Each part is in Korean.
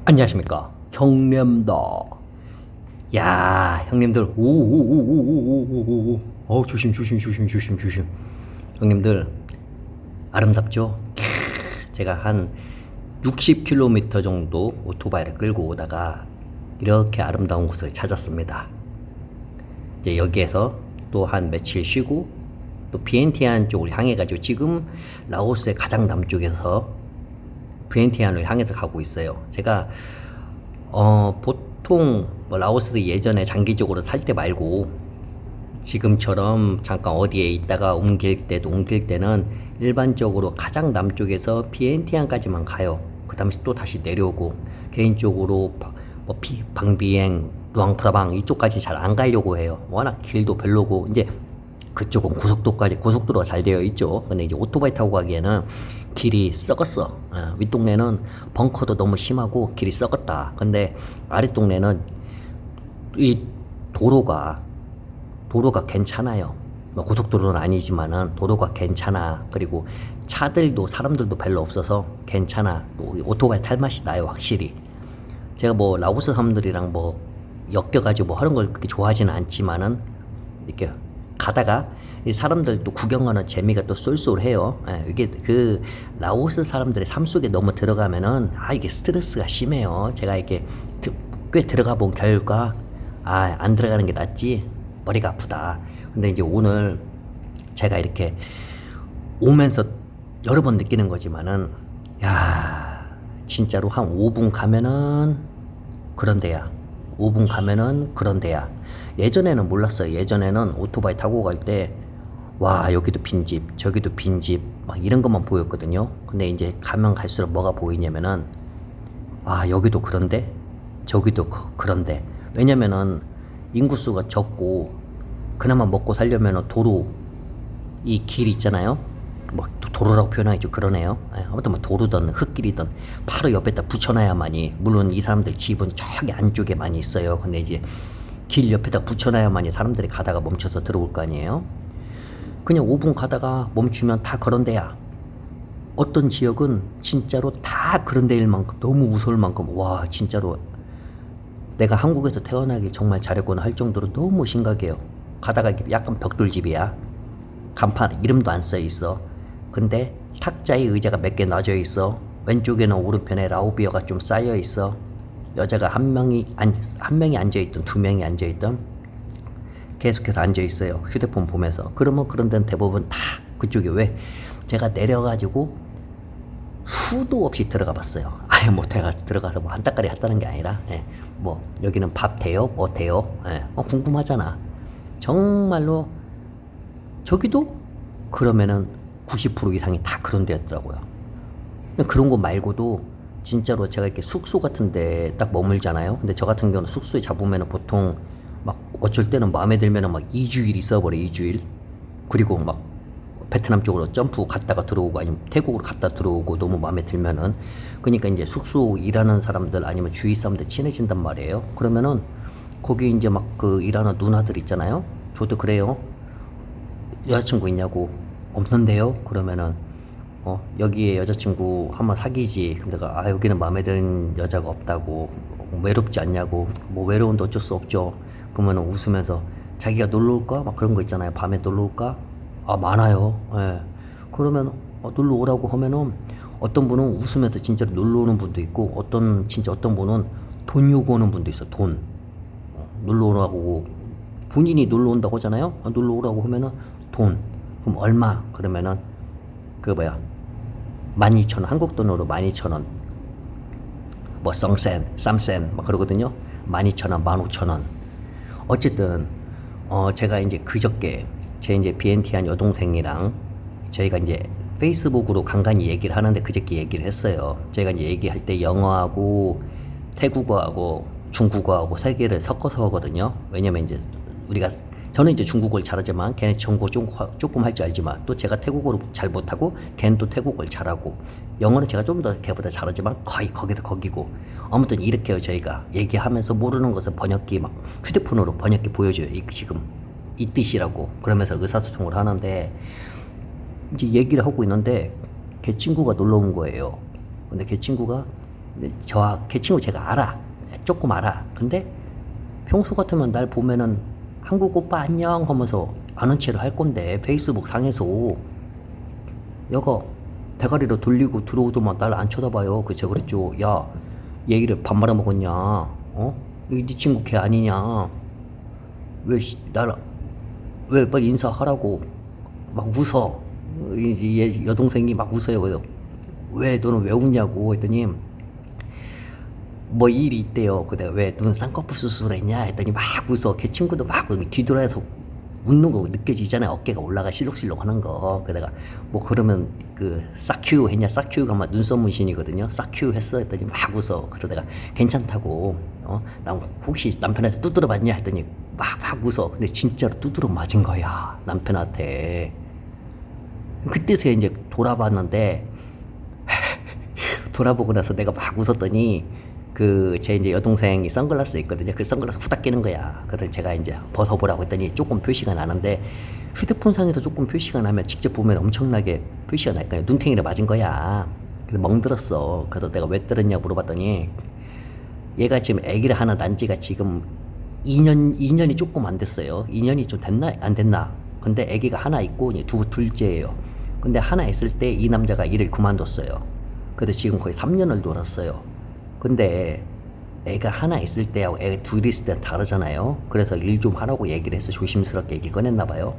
안녕하십니까 형님다. 야 형님들 오오오오오오오오 조심 형님들 아름답죠? 제가 한 60km 정도 오토바이를 끌고 오다가 이렇게 아름다운 곳을 찾았습니다. 이제 여기에서 또 한 며칠 쉬고 또 비엔티안 쪽을 향해 가지고 지금 라오스의 가장 남쪽에서 비엔티안을 향해서 가고 있어요. 제가 보통 뭐 라오스 예전에 장기적으로 살 때 말고 지금처럼 잠깐 어디에 있다가 옮길 때는 일반적으로 가장 남쪽에서 비엔티안까지만 가요. 그 다음에 또 다시 내려오고 개인적으로 방비엥, 루앙프라방 이쪽까지 잘 안 가려고 해요. 워낙 길도 별로고 이제 그쪽은 고속도로가 잘 되어 있죠. 근데 이제 오토바이 타고 가기에는 길이 썩었어. 윗동네는 벙커도 너무 심하고 길이 썩었다. 근데 아랫동네는 이 도로가 괜찮아요. 뭐 고속도로는 아니지만은 도로가 괜찮아. 그리고 사람들도 별로 없어서 괜찮아. 또 오토바이 탈 맛이 나요, 확실히. 제가 뭐 라오스 사람들이랑 뭐 엮여가지고 뭐 하는 걸 그렇게 좋아하지는 않지만은 이렇게 가다가 이 사람들도 구경하는 재미가 또 쏠쏠해요. 이게 그 라오스 사람들의 삶 속에 너무 들어가면은 이게 스트레스가 심해요. 제가 이렇게 꽤 들어가 본 결과 안 들어가는 게 낫지 머리가 아프다. 근데 이제 오늘 제가 이렇게 오면서 여러 번 느끼는 거지만은 야 진짜로 한 5분 가면은 그런 데야. 5분 가면은 그런 데야. 예전에는 몰랐어요. 예전에는 오토바이 타고 갈 때, 와, 여기도 빈집, 저기도 빈집, 막 이런 것만 보였거든요. 근데 이제 가면 갈수록 뭐가 보이냐면은, 여기도 그런데, 저기도 그런데. 왜냐면은 인구수가 적고, 그나마 먹고 살려면은 이 길 있잖아요. 뭐 도로라고 표현하기 그러네요. 아무튼 뭐 도로든 흙길이든 바로 옆에다 붙여놔야만이, 물론 이 사람들 집은 저기 안쪽에 많이 있어요. 근데 이제 길 옆에다 붙여놔야만이 사람들이 가다가 멈춰서 들어올 거 아니에요. 그냥 5분 가다가 멈추면 다 그런 데야. 어떤 지역은 진짜로 다 그런 데일 만큼, 너무 무서울 만큼, 와 진짜로 내가 한국에서 태어나길 정말 잘했구나 할 정도로 너무 심각해요. 가다가 약간 벽돌집이야. 간판 이름도 안 써 있어. 근데 탁자에 의자가 몇 개 놔져 있어. 왼쪽에는 오른편에 라우비어가 좀 쌓여 있어. 여자가 한 명이 앉아 있던, 두 명이 앉아 있던, 계속해서 앉아 있어요. 휴대폰 보면서. 그러면 그런 데는 대부분 다 그쪽에 왜 제가 내려가지고 수도 없이 들어가 봤어요. 뭐 제가 들어가서 뭐 한따까리 했다는 게 아니라, 뭐 여기는 밥 돼요? 뭐 돼요? 궁금하잖아. 정말로 저기도 그러면은 90% 이상이 다 그런 데였더라고요. 그런 거 말고도 진짜로 제가 이렇게 숙소 같은 데 딱 머물잖아요. 근데 저 같은 경우는 숙소에 잡으면은 보통 막 어쩔 때는 마음에 들면은 막 2주일 있어버려, 2주일. 그리고 막 베트남 쪽으로 점프 갔다가 들어오고 아니면 태국으로 갔다 들어오고 너무 마음에 들면은. 그러니까 이제 숙소 일하는 사람들 아니면 주위 사람들 친해진단 말이에요. 그러면은 거기 이제 막 그 일하는 누나들 있잖아요. 저도 그래요. 여자친구 있냐고. 없는데요? 그러면은 여기에 여자친구 한번 사귀지. 근데 내가 여기는 마음에 드는 여자가 없다고. 외롭지 않냐고. 뭐 외로운데 어쩔 수 없죠. 그러면은 웃으면서 자기가 놀러 올까? 막 그런 거 있잖아요. 밤에 놀러 올까? 많아요. 예. 그러면 놀러 오라고 하면은 어떤 분은 웃으면서 진짜로 놀러 오는 분도 있고 어떤 분은 돈 요구하는 분도 있어. 돈. 놀러 오라고 본인이 놀러 온다고 하잖아요. 놀러 오라고 하면은 돈. 그럼 얼마? 그러면은 그 뭐야 12,000원, 한국 돈으로 12,000원, 뭐 썽센, 쌈센 막 그러거든요. 12,000원, 15,000원. 어쨌든 제가 이제 그저께 제 이제 비엔티안 여동생이랑 저희가 이제 페이스북으로 간간히 얘기를 하는데 그저께 얘기를 했어요. 저희가 이제 얘기할 때 영어하고 태국어하고 중국어하고 세 개를 섞어서 하거든요. 왜냐면 이제 저는 이제 중국어를 잘하지만 걔는 중국어 조금 할 줄 알지만 또 제가 태국어를 잘 못하고 걔는 또 태국어를 잘하고 영어는 제가 좀 더 걔보다 잘하지만 거의 거기서 거기고. 아무튼 이렇게 해요. 저희가 얘기하면서 모르는 것을 번역기 막 휴대폰으로 번역기 보여줘요. 지금 이 뜻이라고. 그러면서 의사소통을 하는데 이제 얘기를 하고 있는데 걔 친구가 놀러 온 거예요. 근데 걔 친구가 걔 친구 제가 알아. 조금 알아. 근데 평소 같으면 날 보면은 한국 오빠 안녕 하면서 아는 체를 할 건데 페이스북 상에서 여가 대가리로 돌리고 들어오더만 날 안 쳐다봐요. 그 제가 그랬죠. 야, 얘기를 밥 말아 먹었냐? 어? 이네 친구 걔 아니냐? 왜 왜 빨리 인사하라고 막 웃어. 이제 얘 여동생이 막 웃어요. 그래서 왜 너는 왜 웃냐고 했더니 뭐 일이 있대요. 그 내가 왜 눈 쌍꺼풀 수술했냐 했더니 막 웃어. 걔 친구도 막 뒤돌아서 웃는 거 느껴지잖아요. 어깨가 올라가 실룩실룩 하는 거. 그 내가 뭐 그러면 그 싸큐 했냐? 싸큐가 막 눈썹 문신이거든요. 싸큐 했어 했더니 막 웃어. 그래서 내가 괜찮다고 나 혹시 남편한테 두드려 맞냐 했더니 막 웃어. 근데 진짜로 두드려 맞은 거야. 남편한테. 그때서야 이제 돌아봤는데 돌아보고 나서 내가 막 웃었더니 제 이제 여동생이 선글라스 있거든요. 그 선글라스 후딱 끼는 거야. 그래서 제가 이제 벗어보라고 했더니 조금 표시가 나는데 휴대폰 상에서 조금 표시가 나면 직접 보면 엄청나게 표시가 날 거야. 눈탱이를 맞은 거야. 그래서 멍들었어. 그래서 내가 왜 들었냐 물어봤더니 얘가 지금 아기를 하나 낳은 지가 지금 2년이 조금 안 됐어요. 2년이 좀 됐나? 안 됐나? 근데 아기가 하나 있고 둘째예요. 근데 하나 있을 때 이 남자가 일을 그만뒀어요. 그래서 지금 거의 3년을 놀았어요. 근데 애가 하나 있을 때하고 애 둘이 있을 때 다르잖아요. 그래서 일 좀 하라고 얘기를 해서 조심스럽게 얘기를 꺼냈나 봐요.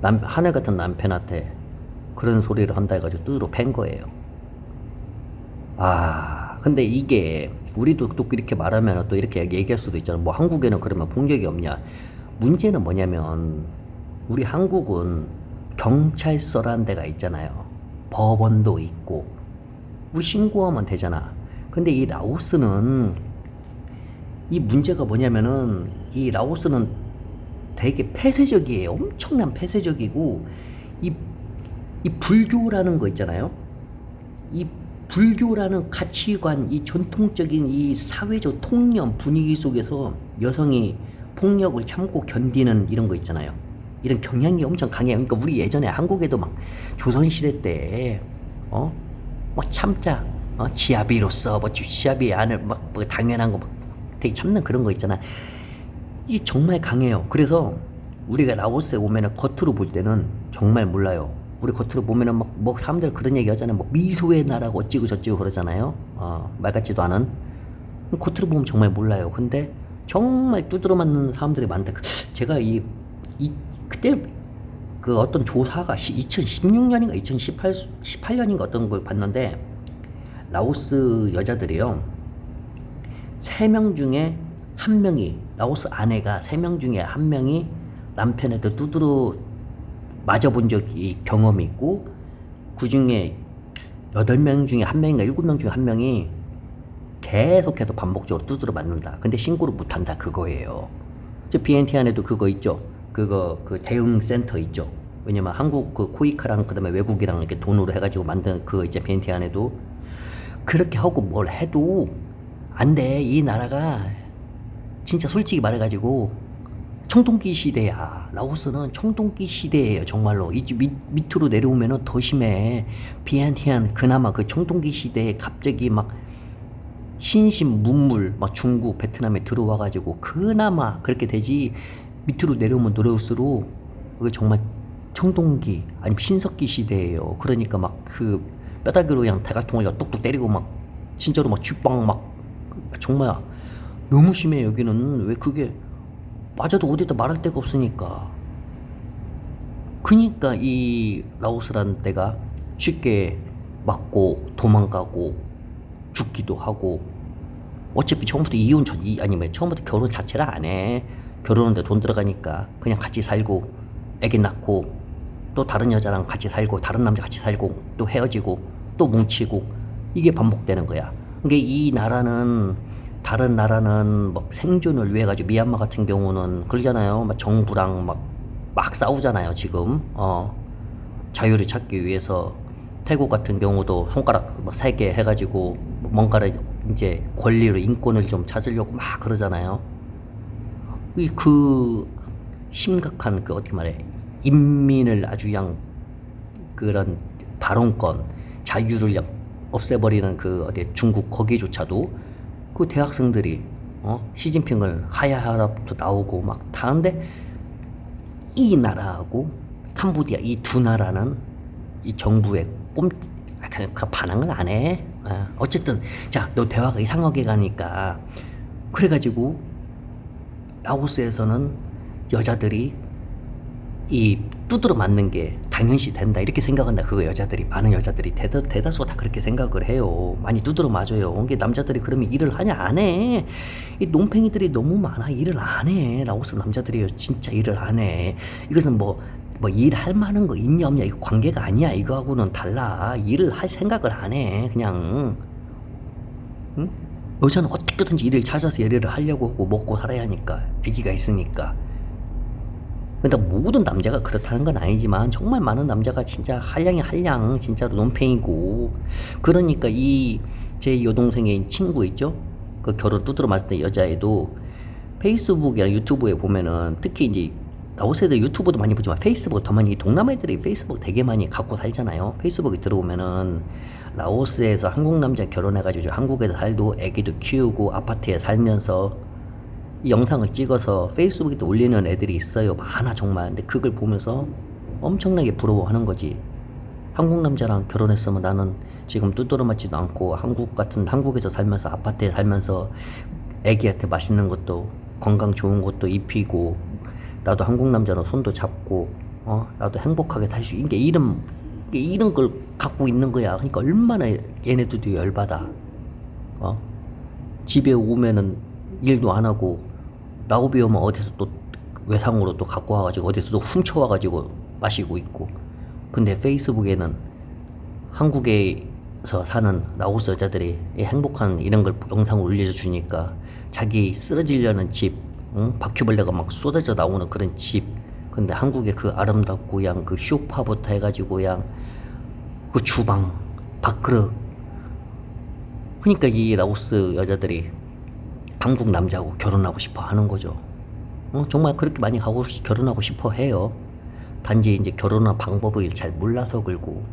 하늘 같은 남편한테 그런 소리를 한다 해가지고 뚜드러 팬 거예요. 근데 이게 우리도 또 이렇게 말하면 또 이렇게 얘기할 수도 있잖아. 뭐 한국에는 그러면 폭력이 없냐. 문제는 뭐냐면 우리 한국은 경찰서란 데가 있잖아요. 법원도 있고 우리 신고하면 되잖아. 근데 이 라오스는 이 문제가 뭐냐면은 이 라오스는 되게 폐쇄적이에요. 엄청난 폐쇄적이고 이, 이 불교라는 거 있잖아요. 이 불교라는 가치관, 이 전통적인 이 사회적 통념 분위기 속에서 여성이 폭력을 참고 견디는 이런 거 있잖아요. 이런 경향이 엄청 강해요. 그러니까 우리 예전에 한국에도 막 조선시대 때, 막 참자, 지아비로서, 뭐 지아비 안을 뭐 당연한 거 막 되게 참는 그런 거 있잖아. 이 정말 강해요. 그래서 우리가 라오스에 오면은 겉으로 볼 때는 정말 몰라요. 우리 겉으로 보면은 뭐 사람들 그런 얘기 하잖아요. 뭐 미소의 나라고 어찌고 저찌고 그러잖아요. 말 같지도 않은. 겉으로 보면 정말 몰라요. 근데 정말 두드러 맞는 사람들이 많다. 제가 그때 그 어떤 조사가 2016년인가 2018년인가 어떤 걸 봤는데 라오스 여자들이요. 3명 중에 1명이 라오스 아내가 3명 중에 1명이 남편한테 두드러 맞아본 적이 경험이 있고 그 중에 8명 중에 1명인가 7명 중에 1명이 계속해서 반복적으로 두드러 맞는다. 근데 신고를 못한다 그거예요. 저 BNT 안에도 그거 있죠. 그 대응 센터 있죠. 왜냐면 한국 그 코이카랑 그다음에 외국이랑 이렇게 돈으로 해가지고 만든 그 이제 BNT 안에도 그렇게 하고 뭘 해도 안 돼. 이 나라가 진짜 솔직히 말해가지고 청동기 시대야. 라오스는 청동기 시대예요. 정말로. 이제 밑으로 내려오면은 더 심해. 비엔티안 그나마 그 청동기 시대에 갑자기 막 신신문물 막 중국, 베트남에 들어와가지고 그나마 그렇게 되지. 밑으로 내려오면 내려올수록 그게 정말 청동기 아니면 신석기 시대예요. 그러니까 막 그 뼈다귀로 그냥 대갈통을 뚝뚝 때리고 막 진짜로 막 쥐빵 막 정말 너무 심해. 여기는 왜 그게 맞아도 어디다 말할 데가 없으니까. 그니까 이 라오스라는 데가 쉽게 맞고 도망가고 죽기도 하고 어차피 처음부터 아니면 처음부터 결혼 자체를 안 해. 결혼하는데 돈 들어가니까 그냥 같이 살고 애기 낳고 또 다른 여자랑 같이 살고 다른 남자 같이 살고 또 헤어지고 또 뭉치고 이게 반복되는 거야. 그러니까 이 나라는 다른 나라는 막 생존을 위해 가지고 미얀마 같은 경우는 그러잖아요. 막 정부랑 막 싸우잖아요. 지금 자유를 찾기 위해서 태국 같은 경우도 손가락 막 3개 해가지고 뭔가를 이제 권리로 인권을 좀 찾으려고 막 그러잖아요. 그 심각한 그 어떻게 말해 인민을 아주 그냥 그런 발언권 자유를 없애버리는 그 어디 중국 거기조차도 그 대학생들이 시진핑을 하야하라부터 나오고 막 다는데 이 나라하고 캄보디아 이 두 나라는 이 정부의 그 반항을 안 해. 어쨌든 자, 너 대화가 이상하게 가니까 그래가지고 라오스에서는 여자들이 이 두드러 맞는 게 당연시 된다 이렇게 생각한다. 그거 여자들이 많은 여자들이 대다수가 다 그렇게 생각을 해요. 많이 두드러 맞아요. 이게 남자들이 그러면 일을 하냐 안 해. 이 논팽이들이 너무 많아. 일을 안 해. 라오스 남자들이 진짜 일을 안 해. 이것은 뭐 일할 만한 거 있냐 없냐 이거 관계가 아니야. 이거하고는 달라. 일을 할 생각을 안 해. 그냥 응? 여자는 어떻게든지 일을 찾아서 일을 하려고 하고 먹고 살아야 하니까 아기가 있으니까. 근데 모든 남자가 그렇다는 건 아니지만 정말 많은 남자가 진짜 한량이 한량 진짜로 논팽이고 그러니까 이 제 여동생의 친구 있죠? 그 결혼 두드러 맞을 때 여자애도 페이스북이나 유튜브에 보면은 특히 이제 라오스 애들 유튜브도 많이 보지만 페이스북 더 많이 동남아 애들이 페이스북 되게 많이 갖고 살잖아요. 페이스북에 들어오면은 라오스에서 한국 남자 결혼해가지고 한국에서 살도 애기도 키우고 아파트에 살면서 이 영상을 찍어서 페이스북에 또 올리는 애들이 있어요. 많아 정말. 근데 그걸 보면서 엄청나게 부러워하는 거지. 한국 남자랑 결혼했으면 나는 지금 두드러 맞지도 않고 한국에서 살면서 아파트에 살면서 애기한테 맛있는 것도 건강 좋은 것도 입히고 나도 한국 남자로 손도 잡고 나도 행복하게 살 수 있는 게 이런 걸 갖고 있는 거야. 그러니까 얼마나 얘네들도 열받아. 집에 오면은 일도 안 하고 라오비 오면 어디서 또 외상으로 또 갖고 와가지고 어디서 또 훔쳐와가지고 마시고 있고. 근데 페이스북에는 한국에서 사는 라오스 여자들이 이 행복한 이런 걸 영상을 올려주니까 자기 쓰러지려는 집, 응? 바퀴벌레가 막 쏟아져 나오는 그런 집. 근데 한국의 그 아름답고 그냥 그 쇼파부터 해가지고 그냥 그 주방, 밥그릇. 그러니까 이 라오스 여자들이 한국 남자하고 결혼하고 싶어 하는 거죠. 정말 그렇게 많이 결혼하고 싶어 해요. 단지 이제 결혼한 방법을 잘 몰라서 그러고.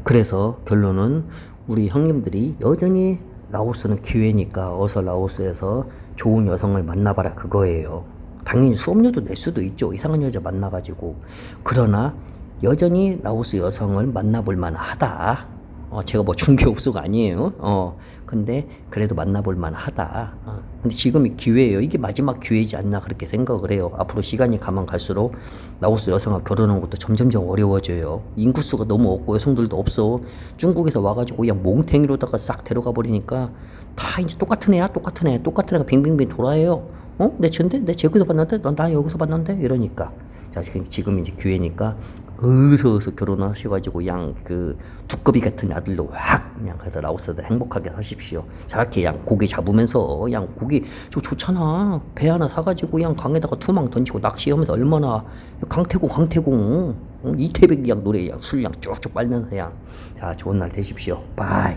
그래서 결론은 우리 형님들이 여전히 라오스는 기회니까 어서 라오스에서 좋은 여성을 만나봐라 그거예요. 당연히 수업료도 낼 수도 있죠. 이상한 여자 만나가지고. 그러나 여전히 라오스 여성을 만나볼 만하다. 제가 뭐 중개업소가 아니에요. 근데 그래도 만나볼 만하다. 근데 지금이 기회예요. 이게 마지막 기회이지 않나 그렇게 생각을 해요. 앞으로 시간이 가면 갈수록 라오스 여성과 결혼하는 것도 점점점 어려워져요. 인구수가 너무 없고 여성들도 없어. 중국에서 와가지고 그냥 몽탱이로다가 싹 데려가 버리니까 다 이제 똑같은 애가 빙빙빙 돌아요. 내 저기서 봤는데 나 여기서 봤는데 이러니까. 자, 지금 이제 기회니까 어서 결혼하셔가지고 그냥 그 두꺼비 같은 아들로 확 그냥 해서 라오스에서 행복하게 사십시오. 저렇게 그냥 고기 잡으면서 그냥 고기 저 좋잖아. 배 하나 사가지고 그냥 강에다가 투망 던지고 낚시하면서 얼마나 강태공 이태백 양 노래 양 술량 쭉쭉 빨면서 그냥 자 좋은 날 되십시오. 바이.